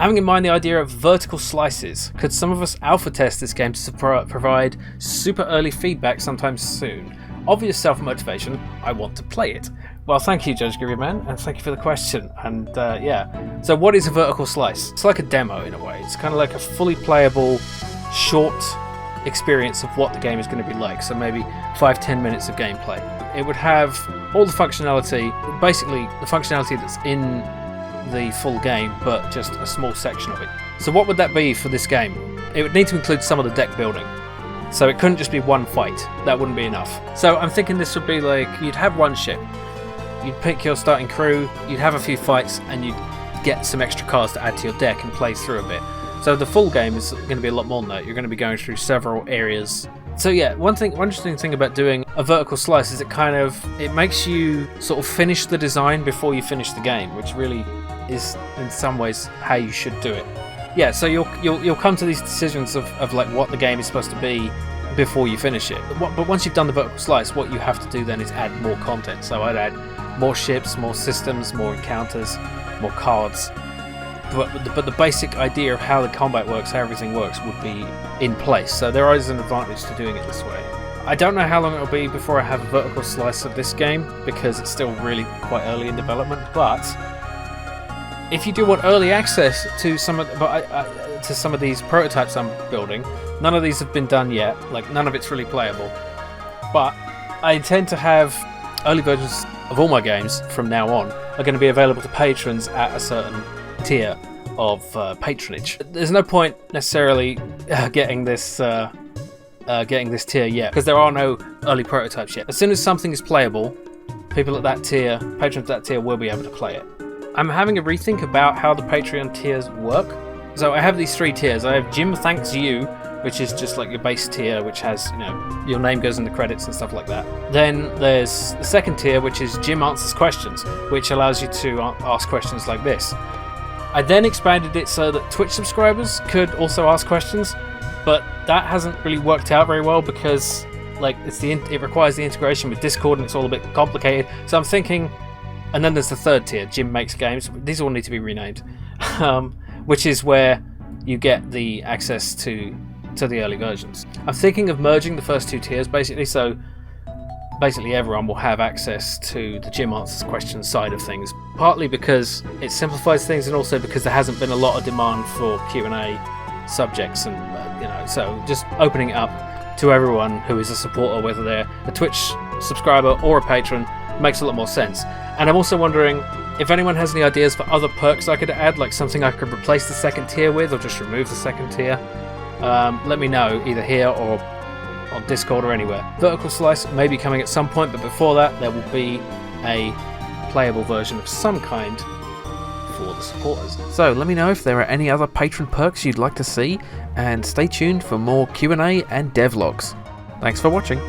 Having in mind the idea of vertical slices, could some of us alpha test this game to provide super early feedback sometime soon? Obvious self-motivation, I want to play it. Well, thank you, Judge Gribbyman, and thank you for the question. And yeah, so what is a vertical slice? It's like a demo in a way. It's kind of like a fully playable, short experience of what the game is going to be like. So maybe 5-10 minutes of gameplay. It would have all the functionality, basically the functionality that's in the full game, but just a small section of it. So what would that be for this game? It would need to include some of the deck building. So it couldn't just be one fight. That wouldn't be enough. So I'm thinking this would be like, you'd have one ship. You'd pick your starting crew, you'd have a few fights, and you'd get some extra cards to add to your deck and play through a bit. So the full game is going to be a lot more than that. You're going to be going through several areas. So yeah, one interesting thing about doing a vertical slice is it makes you sort of finish the design before you finish the game, which really is in some ways how you should do it. Yeah, so you'll come to these decisions of like what the game is supposed to be before you finish it. But once you've done the vertical slice, what you have to do then is add more content. So I'd add more ships, more systems, more encounters, more cards. But the basic idea of how the combat works, how everything works, would be in place. So there is an advantage to doing it this way. I don't know how long it'll be before I have a vertical slice of this game, because it's still really quite early in development. But if you do want early access to some of these prototypes I'm building, none of these have been done yet. Like, none of it's really playable. But I intend to have early versions of all my games from now on are going to be available to patrons at a certain tier of patronage. There's no point necessarily getting this tier yet, because there are no early prototypes yet. As soon as something is playable, people at that tier, patrons at that tier, will be able to play it. I'm having a rethink about how the Patreon tiers work. So I have these 3 tiers. I have Jim Thanks You, which is just like your base tier, which has, your name goes in the credits and stuff like that. Then there's the second tier, which is Jim Answers Questions, which allows you to ask questions like this. I then expanded it so that Twitch subscribers could also ask questions, but that hasn't really worked out very well because it requires the integration with Discord and it's all a bit complicated. So I'm thinking, and then there's the third tier, Jim Makes Games. These all need to be renamed, which is where you get the access to the early versions. I'm thinking of merging the first 2 tiers basically, so basically everyone will have access to the Jim Answers Questions side of things, partly because it simplifies things and also because there hasn't been a lot of demand for Q&A subjects, and so just opening it up to everyone who is a supporter, whether they're a Twitch subscriber or a patron, makes a lot more sense. And I'm also wondering if anyone has any ideas for other perks I could add, like something I could replace the second tier with or just remove the second tier. Let me know either here or on Discord or anywhere. Vertical Slice may be coming at some point, but before that there will be a playable version of some kind for the supporters. So let me know if there are any other patron perks you'd like to see, and stay tuned for more Q&A and devlogs. Thanks for watching.